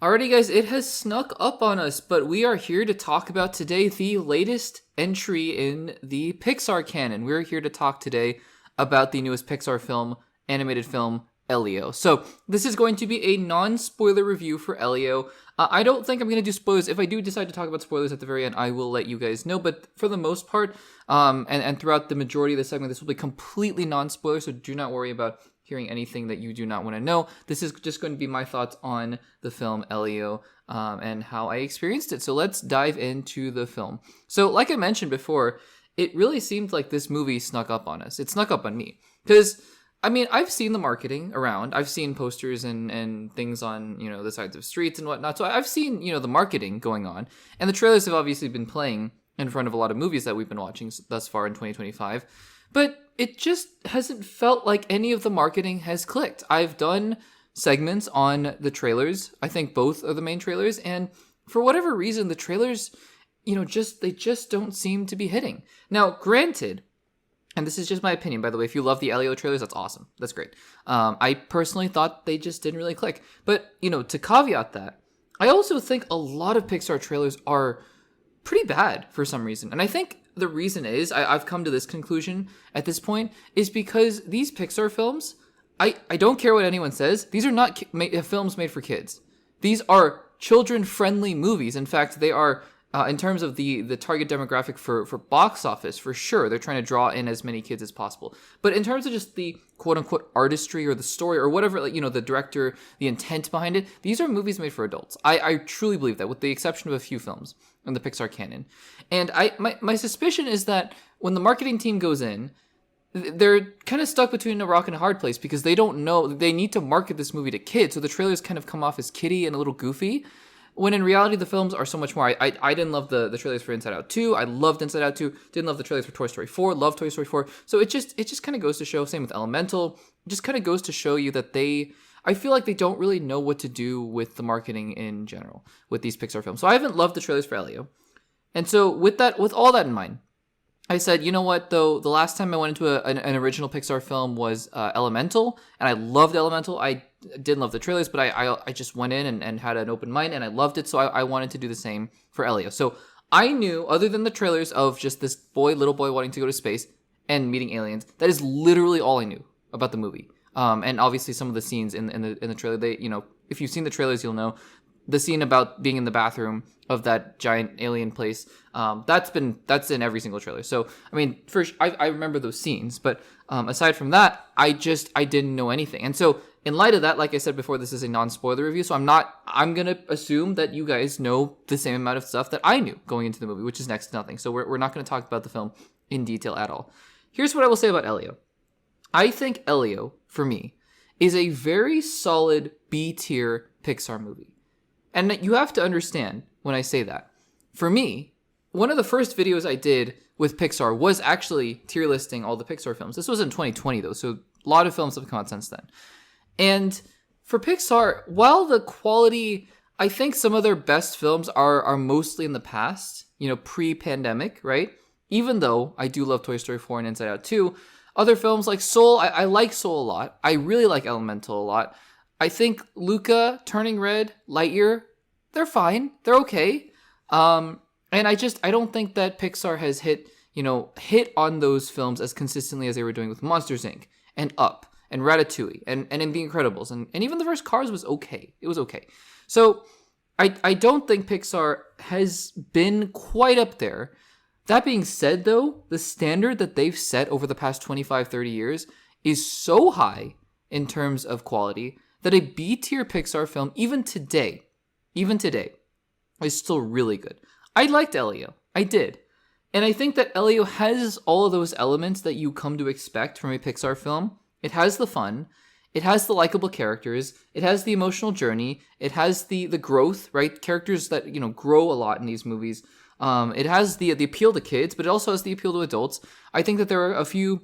Alrighty, guys, it has snuck up on us, but we are here to talk about today the latest entry in the Pixar canon. We're here to talk today about the newest Pixar film, animated film, Elio. So this is going to be a non-spoiler review for Elio. I don't think I'm going to do spoilers. If I do decide to talk about spoilers at the very end, I will let you guys know. But for the most part, and throughout the majority of the segment, this will be completely non-spoiler, so do not worry about hearing anything that you do not want to know. This is just going to be my thoughts on the film Elio and how I experienced it. So let's dive into the film. So like I mentioned before, it really seemed like this movie snuck up on us. It snuck up on me. Because, I mean, I've seen the marketing around. I've seen posters and things on, the sides of streets and whatnot. So I've seen, the marketing going on. And the trailers have obviously been playing in front of a lot of movies that we've been watching thus far in 2025. But it just hasn't felt like any of the marketing has clicked. I've done segments on the trailers. I think both are the main trailers. And for whatever reason, the trailers, they just don't seem to be hitting. Now, granted, and this is just my opinion, by the way, if you love the Elio trailers, that's awesome. That's great. I personally thought they just didn't really click. But, to caveat that, I also think a lot of Pixar trailers are pretty bad for some reason. And I think the reason is, I've come to this conclusion at this point, is because these Pixar films, I don't care what anyone says, these are not films made for kids. These are children-friendly movies. In fact, they are, in terms of the target demographic for box office, for sure, they're trying to draw in as many kids as possible. But in terms of just the quote-unquote artistry or the story or whatever, the director, the intent behind it, these are movies made for adults. I truly believe that, with the exception of a few films in the Pixar canon. And my suspicion is that when the marketing team goes in, they're kind of stuck between a rock and a hard place because they don't know, they need to market this movie to kids, so the trailers kind of come off as kiddie and a little goofy, when in reality the films are so much more. I didn't love the trailers for Inside Out 2, I loved Inside Out 2, didn't love the trailers for Toy Story 4, loved Toy Story 4, so it just kind of goes to show, same with Elemental, it just kind of goes to show you that I feel like they don't really know what to do with the marketing in general with these Pixar films. So I haven't loved the trailers for Elio. And so with all that in mind, I said, you know what, though, the last time I went into an original Pixar film was Elemental, and I loved Elemental. I didn't love the trailers, but I just went in and had an open mind, and I loved it, so I wanted to do the same for Elio. So I knew, other than the trailers of just this little boy wanting to go to space and meeting aliens, that is literally all I knew about the movie. And obviously some of the scenes in the trailer, they, if you've seen the trailers, you'll know the scene about being in the bathroom of that giant alien place. That's in every single trailer. So, I mean, first, I remember those scenes, but aside from that, I didn't know anything. And so in light of that, like I said before, this is a non-spoiler review. So I'm going to assume that you guys know the same amount of stuff that I knew going into the movie, which is next to nothing. So we're not going to talk about the film in detail at all. Here's what I will say about Elio. I think Elio, for me, is a very solid B-tier Pixar movie. And you have to understand when I say that. For me, one of the first videos I did with Pixar was actually tier listing all the Pixar films. This was in 2020, though, so a lot of films have come out since then. And for Pixar, while the quality, I think some of their best films are mostly in the past, pre-pandemic, right? Even though I do love Toy Story 4 and Inside Out 2, other films like Soul, I like Soul a lot. I really like Elemental a lot. I think Luca, Turning Red, Lightyear, they're fine. They're okay. And I don't think that Pixar has hit on those films as consistently as they were doing with Monsters, Inc. and Up and Ratatouille and in The Incredibles. And even the first Cars was okay. It was okay. So I don't think Pixar has been quite up there. That being said, though, the standard that they've set over the past 25, 30 years is so high in terms of quality that a B-tier Pixar film, even today, is still really good. I liked Elio. I did. And I think that Elio has all of those elements that you come to expect from a Pixar film. It has the fun. It has the likable characters. It has the emotional journey. It has the growth, right? Characters that, grow a lot in these movies. It has the appeal to kids, but it also has the appeal to adults. I think that there are a few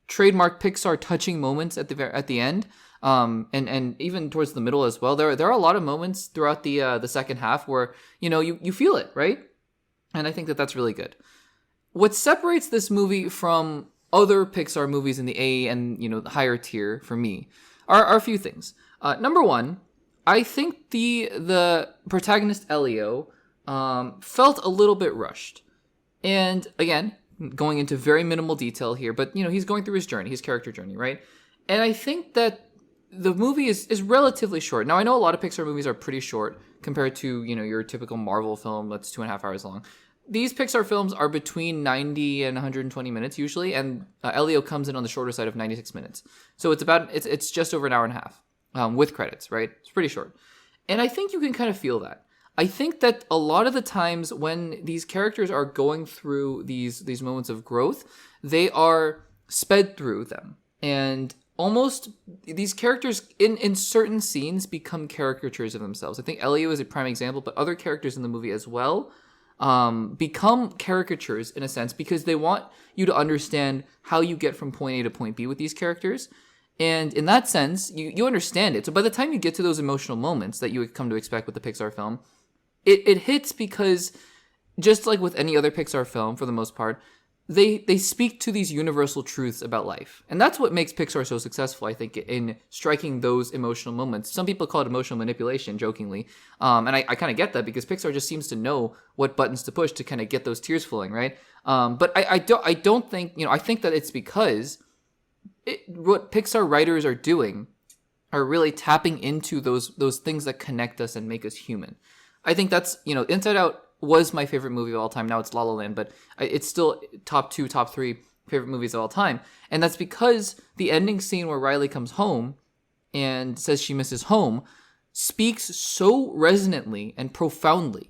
trademark Pixar touching moments at the end. And even towards the middle as well. There are a lot of moments throughout the second half where, you feel it, right? And I think that that's really good. What separates this movie from other Pixar movies in the A and, higher tier for me are a few things. Number one, I think the protagonist Elio felt a little bit rushed. And again, going into very minimal detail here, but he's going through his journey, his character journey, right? And I think that the movie is relatively short. Now, I know a lot of Pixar movies are pretty short compared to, your typical Marvel film that's 2.5 hours long. These Pixar films are between 90 and 120 minutes usually, and Elio comes in on the shorter side of 96 minutes. So it's just over an hour and a half with credits, right? It's pretty short. And I think you can kind of feel that. I think that a lot of the times when these characters are going through these moments of growth, they are sped through them. And almost these characters in certain scenes become caricatures of themselves. I think Elio is a prime example, but other characters in the movie as well become caricatures in a sense because they want you to understand how you get from point A to point B with these characters. And in that sense, you understand it. So by the time you get to those emotional moments that you would come to expect with the Pixar film, it hits because just like with any other Pixar film, for the most part, they speak to these universal truths about life. And that's what makes Pixar so successful, I think, in striking those emotional moments. Some people call it emotional manipulation, jokingly. And I kind of get that because Pixar just seems to know what buttons to push to kind of get those tears flowing, right? But I don't think, I think that it's because what Pixar writers are doing are really tapping into those things that connect us and make us human. I think that's, Inside Out was my favorite movie of all time. Now it's La La Land, but it's still top 2, top 3 favorite movies of all time. And that's because the ending scene where Riley comes home and says she misses home speaks so resonantly and profoundly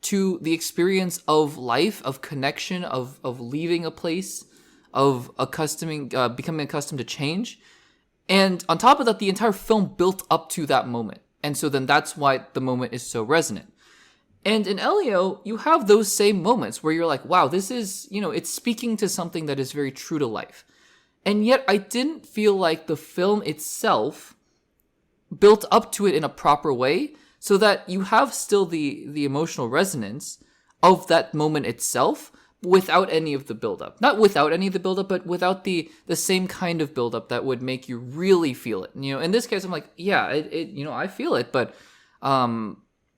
to the experience of life, of connection, of leaving a place, of becoming accustomed to change. And on top of that, the entire film built up to that moment. And so then that's why the moment is so resonant. And in Elio, you have those same moments where you're like, wow, this is, it's speaking to something that is very true to life. And yet I didn't feel like the film itself built up to it in a proper way so that you have still the emotional resonance of that moment itself without any of the buildup. Not without any of the buildup, but without the same kind of buildup that would make you really feel it. In this case, I'm like, yeah, I feel it, but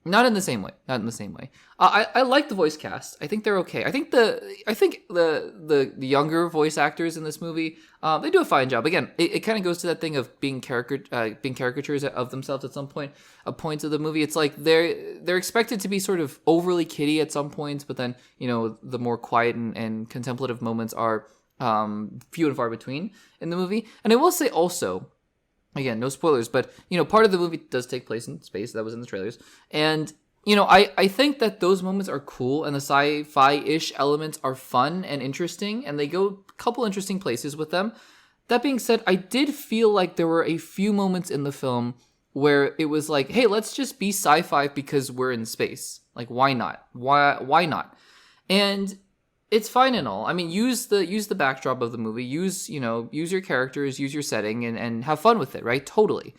not in the same way. Not in the same way. I like the voice cast. I think they're okay. I think the younger voice actors in this movie, they do a fine job. Again, it kind of goes to that thing of being caricatures of themselves at some point. Points of the movie, it's like they're expected to be sort of overly kiddie at some points, but then the more quiet and contemplative moments are few and far between in the movie. And I will say also, again, no spoilers, but part of the movie does take place in space. That was in the trailers, and I think that those moments are cool, and the sci-fi-ish elements are fun and interesting, and they go a couple interesting places with them. That being said, I did feel like there were a few moments in the film where it was like, hey, let's just be sci-fi because we're in space. Like, why not? Why not? And it's fine and all. I mean, use the backdrop of the movie. Use your characters, use your setting, and have fun with it, right? Totally.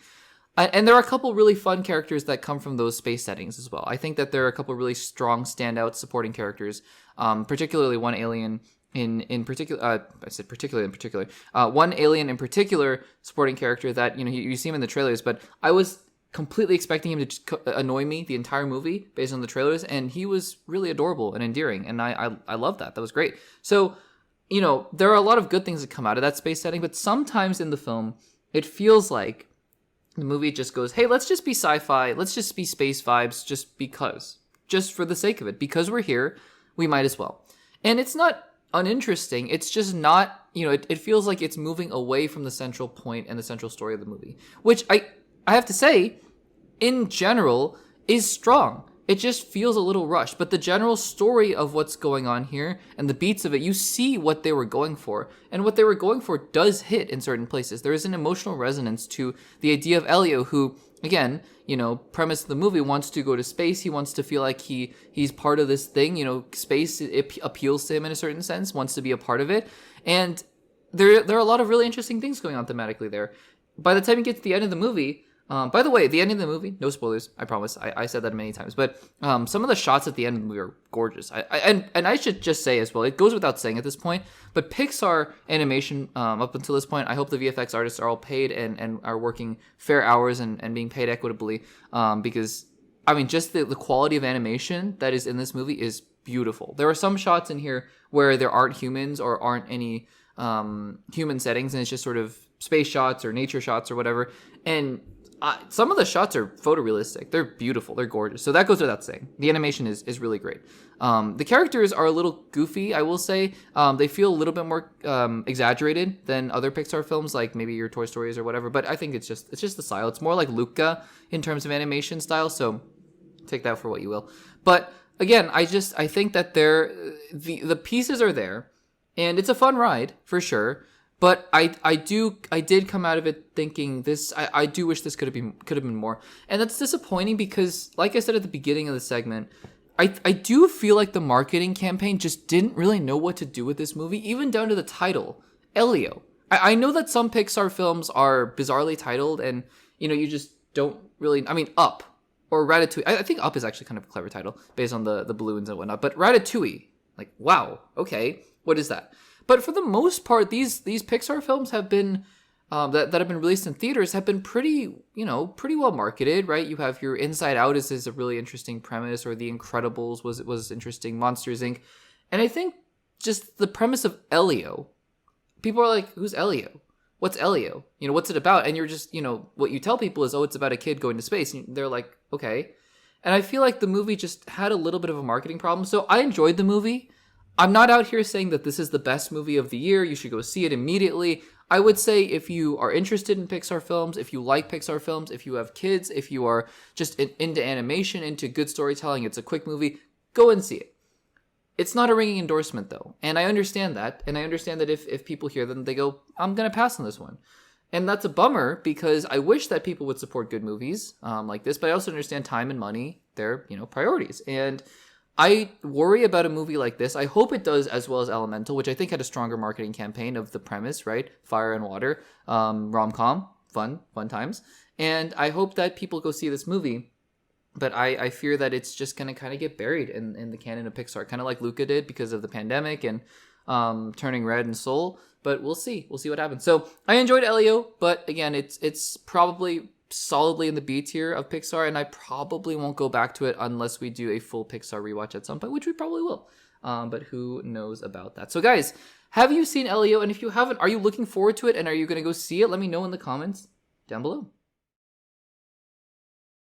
And there are a couple really fun characters that come from those space settings as well. I think that there are a couple really strong standout supporting characters, particularly one alien in particular. I said particularly in particular. One alien in particular supporting character that you see him in the trailers, but I was completely expecting him to just annoy me the entire movie based on the trailers, and he was really adorable and endearing, and I love that. That was great. So, there are a lot of good things that come out of that space setting, but sometimes in the film, it feels like the movie just goes, hey, let's just be sci-fi, let's just be space vibes just for the sake of it. Because we're here, we might as well. And it's not uninteresting, it's just not, it feels like it's moving away from the central point and the central story of the movie, which I have to say, in general, is strong. It just feels a little rushed. But the general story of what's going on here and the beats of it, you see what they were going for. And what they were going for does hit in certain places. There is an emotional resonance to the idea of Elio, who, again, premise of the movie, wants to go to space. He wants to feel like he's part of this thing. Space, it appeals to him in a certain sense, wants to be a part of it. And there are a lot of really interesting things going on thematically there. By the time you get to the end of the movie, By the way, the ending of the movie, no spoilers, I promise. I said that many times, but some of the shots at the end of the movie are gorgeous. And I should just say as well, it goes without saying at this point, but Pixar animation up until this point, I hope the VFX artists are all paid and are working fair hours and being paid equitably, because I mean, just the quality of animation that is in this movie is beautiful. There are some shots in here where there aren't humans or aren't any human settings, and it's just sort of space shots or nature shots or whatever, and some of the shots are photorealistic. They're beautiful. They're gorgeous. So that goes without saying. The animation is really great. The characters are a little goofy, I will say. They feel a little bit more exaggerated than other Pixar films, like maybe your Toy Stories or whatever. But I think it's just the style. It's more like Luca in terms of animation style. So take that for what you will. But again, I think that the pieces are there, and it's a fun ride for sure. But I did come out of it thinking this. I do wish this could have been more, and that's disappointing because, like I said at the beginning of the segment, I do feel like the marketing campaign just didn't really know what to do with this movie, even down to the title, Elio. I know that some Pixar films are bizarrely titled, and you just don't really. I mean, Up or Ratatouille. I think Up is actually kind of a clever title based on the balloons and whatnot. But Ratatouille, like, wow, okay, what is that? But for the most part, these Pixar films have been that have been released in theaters have been pretty well marketed, right? You have your Inside Out is a really interesting premise, or The Incredibles was interesting, Monsters Inc. And I think just the premise of Elio, people are like, who's Elio? What's Elio? What's it about? And you're just, what you tell people is, oh, it's about a kid going to space. And they're like, okay. And I feel like the movie just had a little bit of a marketing problem. So I enjoyed the movie. I'm not out here saying that this is the best movie of the year. You should go see it immediately. I would say if you are interested in Pixar films, if you like Pixar films, if you have kids, if you are just into animation, into good storytelling, it's a quick movie, go and see it. It's not a ringing endorsement, though. And I understand that. And I understand that if people hear them, they go, I'm going to pass on this one. And that's a bummer, because I wish that people would support good movies like this. But I also understand time and money, they're, priorities. And I worry about a movie like this. I hope it does as well as Elemental, which I think had a stronger marketing campaign of the premise, right? Fire and water, rom-com, fun times. And I hope that people go see this movie. But I fear that it's just going to kind of get buried in the canon of Pixar, kind of like Luca did because of the pandemic and Turning Red and Soul. But we'll see. We'll see what happens. So I enjoyed Elio, but again, it's probably solidly in the B tier of Pixar, and I probably won't go back to it unless we do a full Pixar rewatch at some point, which we probably will. But who knows about that? So guys, have you seen Elio? And if you haven't, are you looking forward to it? And are you going to go see it? Let me know in the comments down below.